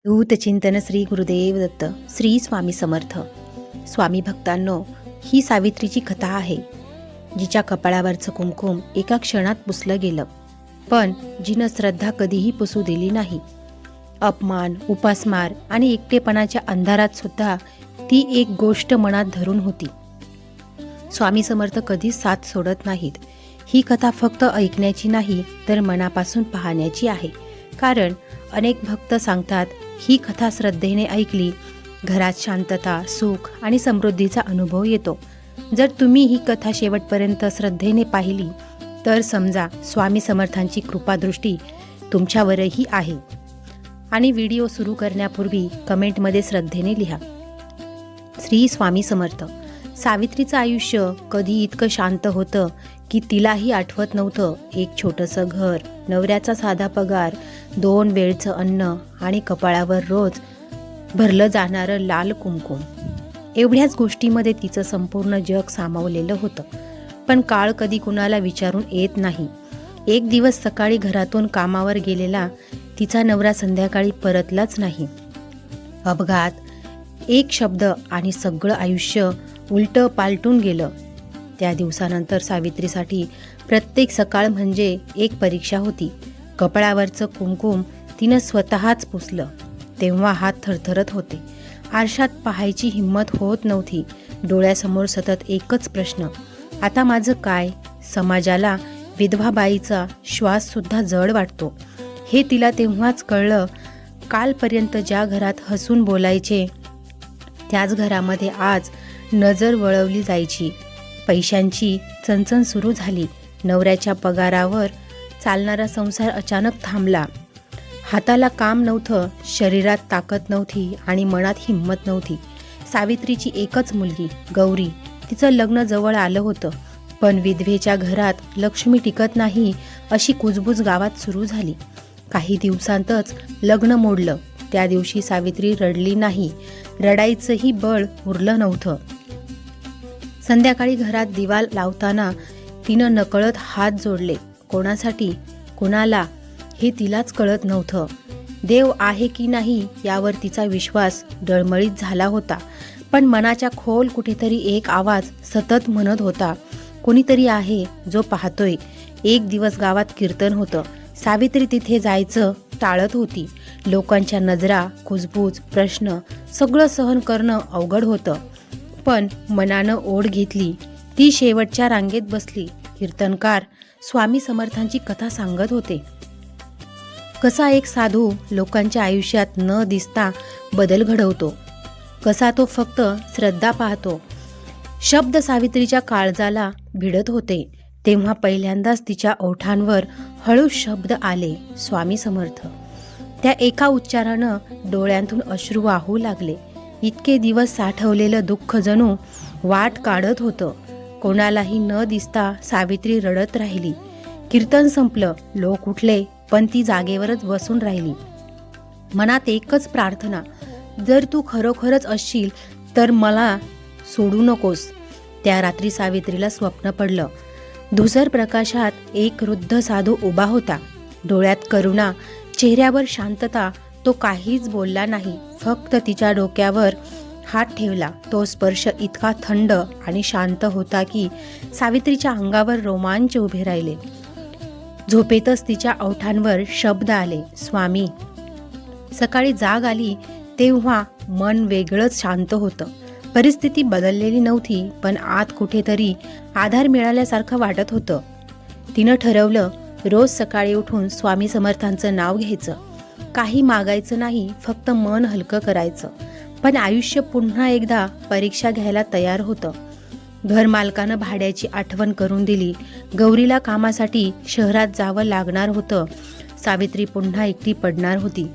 चिंतन श्री गुरुदेव दत्त श्री स्वामी समर्थ. स्वामी भक्तांनो, ही सावित्रीची कथा आहे, जिच्या कपाळावरचं कुंकुम एका क्षणात पुसलं गेलं, पण जिनं श्रद्धा कधीही पुसू दिली नाही. अपमान, उपासमार आणि एकटेपणाच्या अंधारात सुद्धा ती एक गोष्ट मनात धरून होती. स्वामी समर्थ कधीच साथ सोडत नाहीत. ही कथा फक्त ऐकण्याची नाही, तर मनापासून पाहण्याची आहे. कारण अनेक भक्त सांगतात, ही कथा श्रद्धेने ऐकली, घरात शांतता, सुख आणि समृद्धीचा अनुभव येतो. जर तुम्ही ही कथा शेवटपर्यंत श्रद्धेने पाहिली, तर समजा स्वामी समर्थांची कृपादृष्टी तुमच्यावरही आहे. आणि व्हिडिओ सुरू करण्यापूर्वी कमेंटमध्ये श्रद्धेने लिहा, श्री स्वामी समर्थ. सावित्रीचं आयुष्य कधी इतकं शांत होतं की तिलाही आठवत नव्हतं. एक छोटंसं घर, नवऱ्याचा साधा पगार, 2 वेळचं अन्न आणि कपाळावर रोज भरलं जाणारं लाल कुंकुम, एवढ्याच गोष्टीमध्ये तिचं संपूर्ण जग सामावलेलं होतं. पण काळ कधी कुणाला विचारून येत नाही. एक दिवस सकाळी घरातून कामावर गेलेला तिचा नवरा संध्याकाळी परतलाच नाही. अपघात, एक शब्द आणि सगळं आयुष्य उलटं पालटून गेलं. त्या दिवसानंतर सावित्रीसाठी प्रत्येक सकाळ म्हणजे एक परीक्षा होती. कपाळावरचं कुंकुम तिनं स्वतःच पुसलं, तेव्हा हात थरथरत होते. आरशात पाहायची हिंमत होत नव्हती. डोळ्यासमोर सतत एकच प्रश्न, आता माझं काय? समाजाला विधवा बाईचा श्वाससुद्धा जड वाटतो, हे तिला तेव्हाच कळलं. कालपर्यंत ज्या घरात हसून बोलायचे, त्याच घरामध्ये आज नजर वळवली जायची. पैशांची चणचण सुरू झाली. नवऱ्याच्या पगारावर चालणारा संसार अचानक थांबला. हाताला काम नव्हतं, शरीरात ताकद नव्हती आणि मनात हिंमत नव्हती. सावित्रीची एकच मुलगी गौरी, तिचं लग्न जवळ आलं होतं, पण विधवेच्या घरात लक्ष्मी टिकत नाही अशी कुजबूज गावात सुरू झाली. काही दिवसांतच लग्न मोडलं. त्या दिवशी सावित्री रडली नाही, रडायचंही बळ उरलं नव्हतं. संध्याकाळी घरात दिवा लावताना तिनं नकळत हात जोडले. कोणासाठी, कुणाला, हे तिलाच कळत नव्हतं. देव आहे की नाही यावर तिचा विश्वास डळमळीत झाला होता, पण मनाच्या खोल कुठेतरी एक आवाज सतत म्हणत होता, कोणीतरी आहे जो पाहतोय. एक दिवस गावात कीर्तन होतं. सावित्री तिथे जायचं टाळत होती. लोकांच्या नजरा, कुजबूज, प्रश्न, सगळं सहन करणं अवघड होतं. पण मनानं ओढ घेतली. ती शेवटच्या रांगेत बसली. कीर्तनकार स्वामी समर्थांची कथा सांगत होते. कसा एक साधू लोकांच्या आयुष्यात न दिसता बदल घडवतो, कसा तो फक्त श्रद्धा पाहतो. शब्द सावित्रीच्या काळजाला भिडत होते. तेव्हा पहिल्यांदाच तिच्या ओठांवर हळू शब्द आले, स्वामी समर्थ. त्या एका उच्चारानं डोळ्यांतून अश्रू वाहू लागले. इतके दिवस साठवलेलं दुःख जणू वाट काढत होतं. कोणालाही न दिसता सावित्री रडत राहिली. कीर्तन संपलं, लोक उठले, पण ती जागेवरच बसून राहिली. मनात एकच प्रार्थना, जर तू खरोखरच असशील तर मला सोडू नकोस. त्या रात्री सावित्रीला स्वप्न पडलं. धुसर प्रकाशात एक वृद्ध साधू उभा होता. डोळ्यात करुणा, चेहऱ्यावर शांतता. तो काहीच बोलला नाही, फक्त तिच्या डोक्यावर हात ठेवला. तो स्पर्श इतका थंड आणि शांत होता की सावित्रीच्या अंगावर रोमांच उभे राहिले. झोपेतच तिच्या ओठांवर शब्द आले, स्वामी. सकाळी जाग आली तेव्हा मन वेगळंच शांत होतं. परिस्थिती बदललेली नव्हती, पण आत कुठेतरी आधार मिळाल्यासारखं वाटत होतं. तिनं ठरवलं, रोज सकाळी उठून स्वामी समर्थांचं नाव घ्यायचं. काही मागायचं नाही, फक्त मन हलकं करायचं. पण आयुष्य पुन्हा एकदा परीक्षा घ्यायला तयार होतं. घरमालकानं भाड्याची आठवण करून दिली. गौरीला कामासाठी शहरात जावं लागणार होतं. सावित्री पुन्हा एकटी पडणार होती.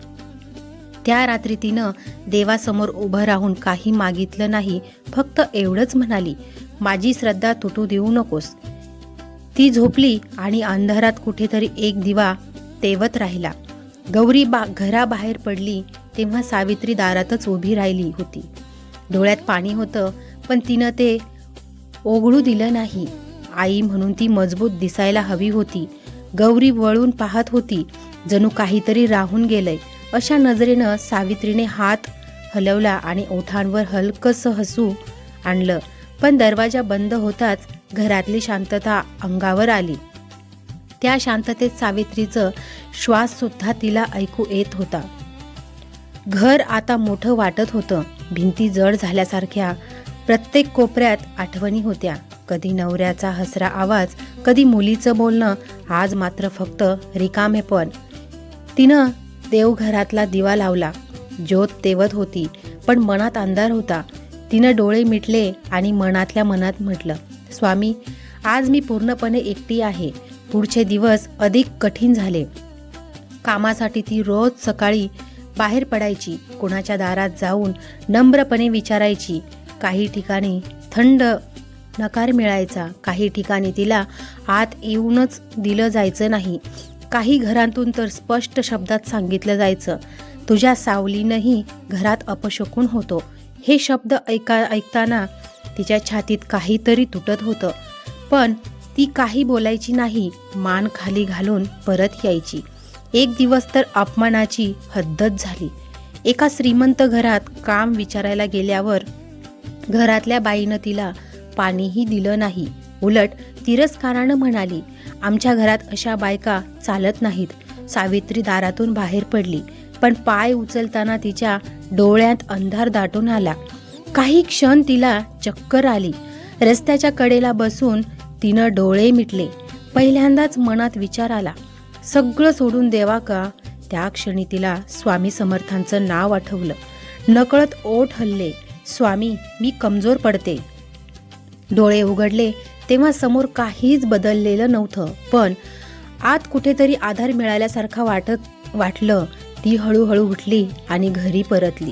त्या रात्री तिनं देवासमोर उभं राहून काही मागितलं नाही, फक्त एवढंच म्हणाली, माझी श्रद्धा तुटू देऊ नकोस. ती झोपली आणि अंधारात कुठेतरी एक दिवा तेवत राहिला. गौरी घराबाहेर पडली तेव्हा सावित्री दारातच उभी राहिली होती. डोळ्यात पाणी होतं, पण तिनं ते ओघळू दिलं नाही. आई म्हणून ती मजबूत दिसायला हवी होती. गौरी वळून पाहत होती, जणू काहीतरी राहून गेलंय. अशा नजरेनं सावित्रीने हात हलवला आणि ओठांवर हलकंसं हसू आणलं. पण दरवाजा बंद होताच घरातली शांतता अंगावर आली. त्या शांततेत सावित्रीचं श्वास सुद्धा तिला ऐकू येत होता. घर आता मोठं वाटत होतं. भिंती जड झाल्यासारख्या. प्रत्येक कोपऱ्यात आठवणी होत्या. कधी नवऱ्याचा हसरा आवाज, कधी मुलीचं बोलणं. आज मात्र फक्त रिकामेपण. तिनं देवघरातला दिवा लावला. ज्योत तेवत होती, पण मनात अंधार होता. तिनं डोळे मिटले आणि मनातल्या मनात म्हटलं, स्वामी, आज मी पूर्णपणे एकटी आहे. पुढचे दिवस अधिक कठीण झाले. कामासाठी ती रोज सकाळी बाहेर पडायची. कोणाच्या दारात जाऊन नम्रपणे विचारायची. काही ठिकाणी थंड नकार मिळायचा. काही ठिकाणी तिला आत येऊनच दिलं जायचं नाही. काही घरातून तर स्पष्ट शब्दात सांगितलं जायचं, तुझ्या सावलीनंही घरात अपशकुन होतो. हे शब्द ऐकताना तिच्या छातीत काहीतरी तुटत होतं. पण ती काही बोलायची नाही. मान खाली घालून परत यायची. एक दिवस तर अपमानाची हद्दच झाली. एका श्रीमंत घरात काम विचारायला गेल्यावर घरातल्या बाईनं तिला पाणीही दिलं नाही. उलट तिरस्कारानं म्हणाली, आमच्या घरात अशा बायका चालत नाहीत. सावित्री दारातून बाहेर पडली, पण पाय उचलताना तिच्या डोळ्यात अंधार दाटून आला. काही क्षण तिला चक्कर आली. रस्त्याच्या कडेला बसून तिनं डोळे मिटले. पहिल्यांदाच मनात विचार आला, सगळं सोडून देवा का? त्या क्षणी तिला स्वामी समर्थांचं नाव आठवलं. नकळत ओठ हलले. स्वामी, मी कमजोर पडते. डोळे उघडले तेव्हा समोर काहीच बदललेलं नव्हतं, पण आत कुठेतरी आधार मिळाल्यासारखा वाटलं. ती हळूहळू उठली आणि घरी परतली.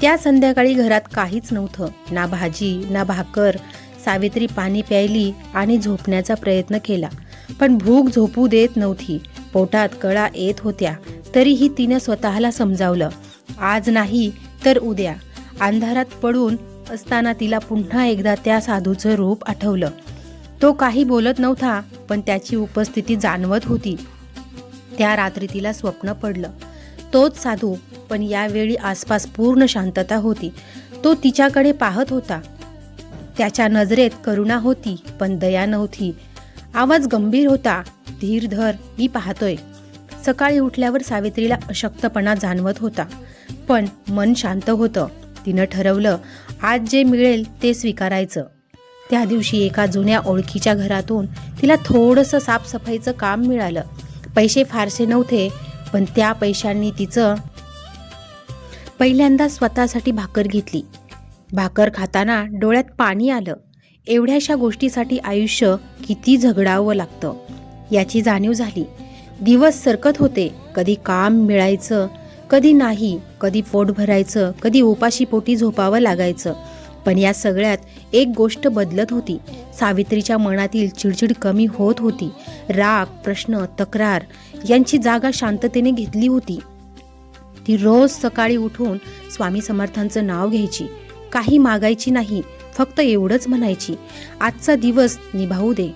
त्या संध्याकाळी घरात काहीच नव्हतं. ना भाजी, ना भाकर. सावित्री पाणी प्यायली आणि झोपण्याचा प्रयत्न केला, पण भूक झोपू देत नव्हती. पोटात कळा येत होत्या. तरीही तिनं स्वतःला समजावलं, आज नाही तर उद्या. अंधारात पडून असताना तिला पुन्हा एकदा त्या साधूचं रूप आठवलं. तो काही बोलत नव्हता, पण त्याची उपस्थिती जाणवत होती. त्या रात्री तिला स्वप्न पडलं. तोच साधू, पण यावेळी आसपास पूर्ण शांतता होती. तो तिच्याकडे पाहत होता. त्याच्या नजरेत करुणा होती, पण दया नव्हती. आवाज गंभीर होता, धीर धर, मी पाहतोय. सकाळी उठल्यावर सावित्रीला अशक्तपणा जाणवत होता, पण मन शांत होतं. तिनं ठरवलं, आज जे मिळेल ते स्वीकारायचं. त्या दिवशी एका जुन्या ओळखीच्या घरातून तिला थोडंसं साफसफाईचं काम मिळालं. पैसे फारसे नव्हते, पण त्या पैशांनी तिचं पहिल्यांदा स्वतःसाठी भाकर घेतली. भाकर खाताना डोळ्यात पाणी आलं. एवढ्याशा गोष्टीसाठी आयुष्य किती झगडावं लागतं याची जाणीव झाली. दिवस सरकत होते. कधी काम मिळायचं, कधी नाही. कधी पोट भरायचं, कधी उपाशी पोटी झोपावं लागायचं. पण या सगळ्यात एक गोष्ट बदलत होती. सावित्रीच्या मनातील चिडचिड कमी होत होती. राग, प्रश्न, तक्रार यांची जागा शांततेने घेतली होती. ती रोज सकाळी उठून स्वामी समर्थांचं नाव घ्यायची. काही मागायची नाही, फक्त एवढंच म्हणायची, आजचा दिवस निभावू दे.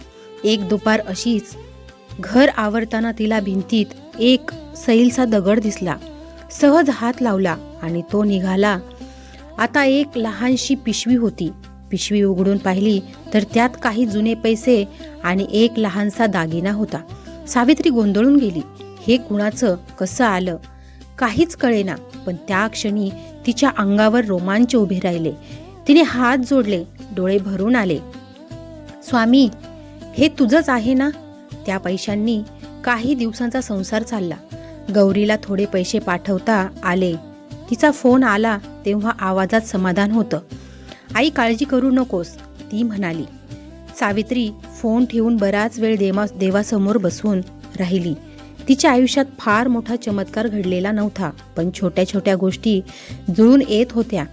एक दुपार अशीच घर आवरताना तिला भिंतीत एक सैलचा दगड दिसला. सहज हात लावला आणि तो निघाला. आता एक लहानशी पिशवी होती. पिशवी उघडून पाहिली तर त्यात काही जुने पैसे आणि एक लहानसा दागिना होता. सावित्री गोंधळून गेली. हे कुणाचं, कसं आलं? काहीच कळेना. पण त्या क्षणी तिच्या अंगावर रोमांच उभे राहिले. तिने हात जोडले, डोळे भरून आले. स्वामी, हे तुझंच आहे ना? त्या पैशांनी काही दिवसांचा संसार चालला. गौरीला थोडे पैसे पाठवता आले. तिचा फोन आला तेव्हा आवाजात समाधान होतं. आई, काळजी करू नकोस, ती म्हणाली. सावित्री फोन ठेवून बराच वेळ देवासमोर बसून राहिली. तिच्या आयुष्यात फार मोठा चमत्कार घडलेला नव्हता, पण छोट्या छोट्या गोष्टी जुळून येत होत्या.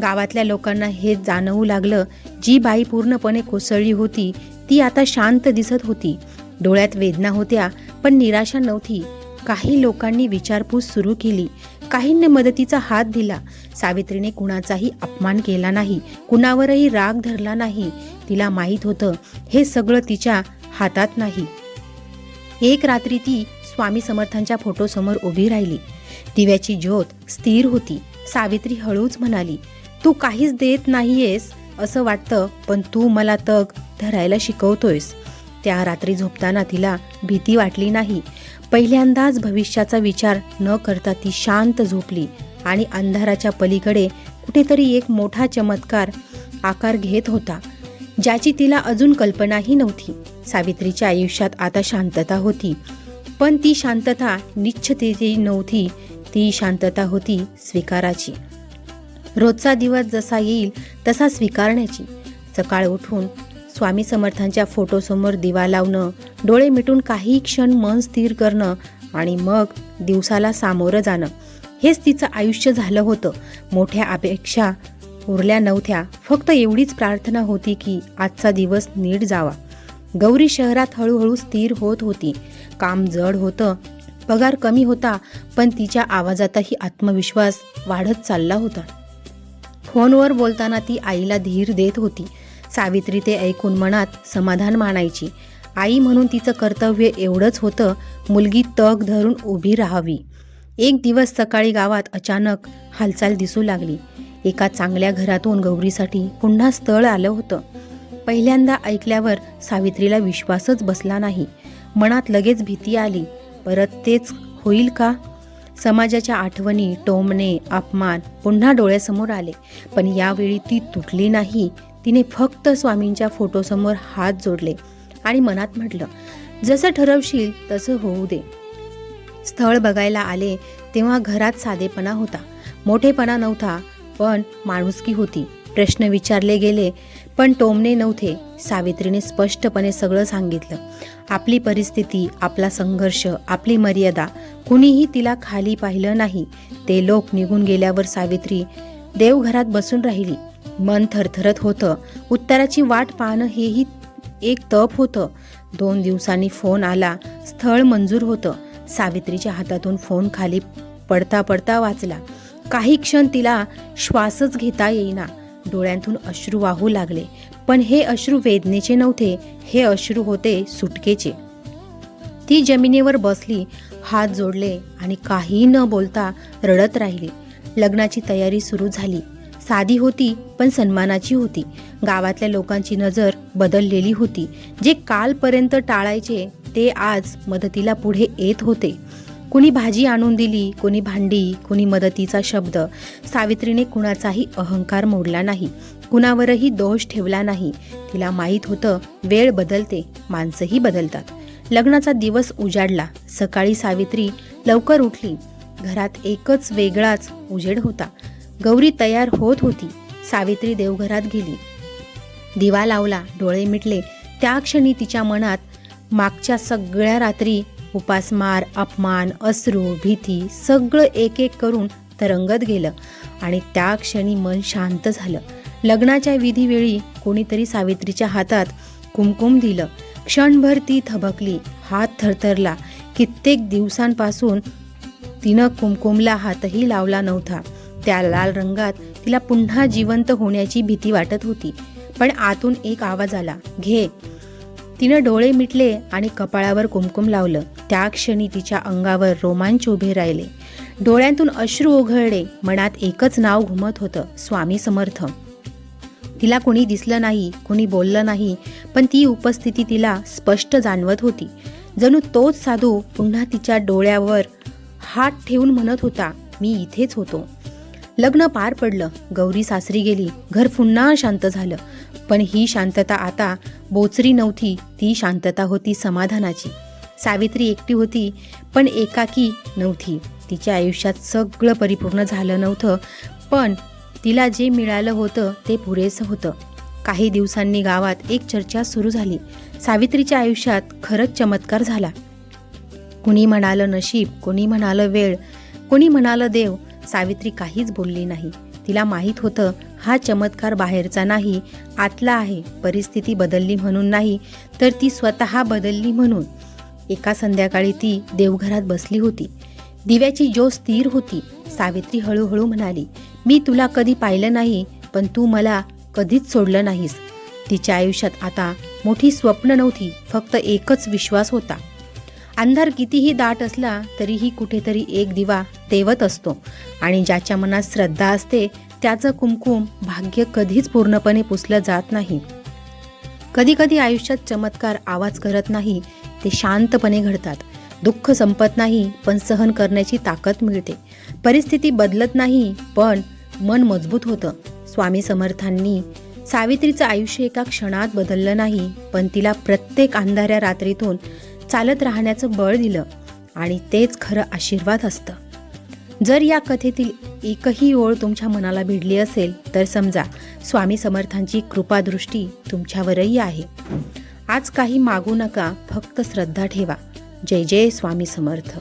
गावातल्या लोकांना हे जाणवू लागलं, जी बाई पूर्णपणे कोसळली होती ती आता शांत दिसत होती. डोळ्यात वेदना होत्या, पण निराशा नव्हती. काही लोकांनी विचारपूस सुरू केली. काहींनी मदतीचा हात दिला. सावित्रीने कुणाचाही अपमान केला नाही, कुणावरही राग धरला नाही. तिला माहीत होतं, हे सगळं तिच्या हातात नाही. एक रात्री ती स्वामी समर्थांच्या फोटोसमोर उभी राहिली. दिव्याची ज्योत स्थिर होती. सावित्री हळूच म्हणाली, तू काहीच देत नाहीयेस असं वाटतं, पण तू मला तग धरायला शिकवतोयस. त्या रात्री झोपताना तिला भीती वाटली नाही. पहिल्यांदाच भविष्याचा विचार न करता ती शांत झोपली आणि अंधाराच्या पलीकडे कुठेतरी एक मोठा चमत्कार आकार घेत होता, ज्याची तिला अजून कल्पनाही नव्हती. सावित्रीच्या आयुष्यात आता शांतता होती, पण ती शांतता निश्चिततेची नव्हती. ती शांतता होती स्वीकाराची. रोजचा दिवस जसा येईल तसा स्वीकारण्याची. सकाळ उठून स्वामी समर्थांच्या फोटोसमोर दिवा लावणं, डोळे मिटून काही क्षण मन स्थिर करणं आणि मग दिवसाला सामोरं जाणं, हेच तिचं आयुष्य झालं होतं. मोठ्या अपेक्षा उरल्या नव्हत्या. फक्त एवढीच प्रार्थना होती की आजचा दिवस नीट जावा. गौरी शहरात हळूहळू स्थिर होत होती. काम जड होतं, पगार कमी होता, पण तिच्या आवाजातही आत्मविश्वास वाढत चालला होता. फोनवर बोलताना ती आईला धीर देत होती. सावित्री ते ऐकून मनात समाधान मानायची. आई म्हणून तिचं कर्तव्य एवढंच होतं, मुलगी तग धरून उभी राहावी. एक दिवस सकाळी गावात अचानक हालचाल दिसू लागली. एका चांगल्या घरातून गौरीसाठी पुन्हा स्थळ आलं होतं. पहिल्यांदा ऐकल्यावर सावित्रीला विश्वासच बसला नाही. मनात लगेच भीती आली. परत तेच होईल का? समाजाच्या आठवणी, टोमणे, अपमान पुन्हा डोळ्यासमोर आले. पण यावेळी ती तुटली नाही. तिने फक्त स्वामींच्या फोटोसमोर हात जोडले आणि मनात म्हटलं, जसं ठरवशील तसं होऊ दे. स्थळ बघायला आले तेव्हा घरात साधेपणा होता, मोठेपणा नव्हता, पण माणुसकी होती. प्रश्न विचारले गेले पण टोमणे नव्हते. सावित्रीने स्पष्टपणे सगळं सांगितलं. आपली परिस्थिती, आपला संघर्ष, आपली मर्यादा. कुणीही तिला खाली पाहिलं नाही. ते लोक निघून गेल्यावर सावित्री देवघरात बसून राहिली. मन थरथरत होतं. उत्तराची वाट पाहणं हेही एक तप होतं. 2 दिवसांनी फोन आला. स्थळ मंजूर होतं. सावित्रीच्या हातातून फोन खाली पडता पडता वाचला. काही क्षण तिला श्वासच घेता येईना. डोळ्यांतून अश्रू वाहू लागले. पण हे अश्रू वेदनेचे नव्हते, हे अश्रू होते सुटकेचे. ती जमिनीवर बसली, हात जोडले आणि काही न बोलता रडत राहिली. लग्नाची तयारी सुरू झाली. साधी होती पण सन्मानाची होती. गावातल्या लोकांची नजर बदललेली होती. जे कालपर्यंत टाळायचे ते आज मदतीला पुढे येत होते. कुणी भाजी आणून दिली, कुणी भांडी, कुणी मदतीचा शब्द. सावित्रीने कुणाचाही अहंकार मोडला नाही, कुणावरही दोष ठेवला नाही. तिला माहीत होतं, वेळ बदलते, माणसंही बदलतात. लग्नाचा दिवस उजाडला. सकाळी सावित्री लवकर उठली. घरात एकच वेगळाच उजेड होता. गौरी तयार होत होती. सावित्री देवघरात गेली. दिवा लावला, डोळे मिटले. त्या क्षणी तिच्या मनात मागच्या सगळ्या रात्री उपासमार, अपमान, अश्रू, भीती सगळं एक एक करून तरंगत गेलं आणि त्या क्षणी मन शांत झालं. लग्नाच्या विधीवेळी कोणीतरी सावित्रीच्या हातात कुमकुम दिलं. क्षणभर ती थबकली, हात थरथरला. कित्येक दिवसांपासून तिनं कुमकुमला हातही लावला नव्हता. त्या लाल रंगात तिला पुन्हा जिवंत होण्याची भीती वाटत होती. पण आतून एक आवाज आला, घे. तिनं डोळे मिटले आणि कपाळावर कुमकुम लावलं. त्या क्षणी तिच्या अंगावर रोमांच उभे राहिले. डोळ्यांतून अश्रू ओघळले. मनात एकच नाव घुमत होतं, स्वामी समर्थ. तिला कुणी दिसलं नाही, कुणी बोललं नाही, पण ती उपस्थिती तिला स्पष्ट जाणवत होती. जणू तोच साधू पुन्हा तिच्या डोळ्यावर हात ठेवून म्हणत होता, मी इथेच होतो. लग्न पार पडलं. गौरी सासरी गेली. घर पुन्हा शांत झालं. पण ही शांतता आता बोचरी नव्हती. ती शांतता होती समाधानाची. सावित्री एकटी होती, पण एकाकी नव्हती. तिच्या आयुष्यात सगळं परिपूर्ण झालं नव्हतं, पण तिला जे मिळालं होतं ते पुरेसं होतं. काही दिवसांनी गावात एक चर्चा सुरू झाली. सावित्रीच्या आयुष्यात खरंच चमत्कार झाला. कुणी म्हणालं नशीब, कुणी म्हणालं वेळ, कुणी म्हणालं देव. सावित्री काहीच बोलली नाही. तिला माहीत होतं, हा चमत्कार बाहेरचा नाही, आतला आहे. परिस्थिती बदलली म्हणून नाही, तर ती स्वतः बदलली म्हणून. एका संध्याकाळी ती देवघरात बसली होती. दिव्याची ज्योत स्थिर होती. सावित्री हळूहळू म्हणाली, मी तुला कधी पाहिलं नाही, पण तू मला कधीच सोडलं नाहीस. तिच्या आयुष्यात आता मोठी स्वप्न नव्हती, फक्त एकच विश्वास होता. अंधार कितीही दाट असला तरीही कुठेतरी एक दिवा तेवत असतो आणि ज्याच्या मनात श्रद्धा असते त्याचं कुमकुम भाग्य कधीच पूर्णपणे पुसलं जात नाही. कधी कधी आयुष्यात चमत्कार आवाज करत नाही, ते शांतपणे घडतात. दुःख संपत नाही पण सहन करण्याची ताकद मिळते. परिस्थिती बदलत नाही पण मन मजबूत होतं. स्वामी समर्थांनी सावित्रीचं आयुष्य एका क्षणात बदललं नाही, पण तिला प्रत्येक अंधाऱ्या रात्रीतून चालत राहण्याचं बळ दिलं आणि तेच खरं आशीर्वाद असतं. जर या कथेतील एकही ओळ तुमच्या मनाला भिडली असेल तर समजा स्वामी समर्थांची कृपादृष्टी तुमच्यावरही आहे. आज काही मागू नका, फक्त श्रद्धा ठेवा. जय जय स्वामी समर्थ.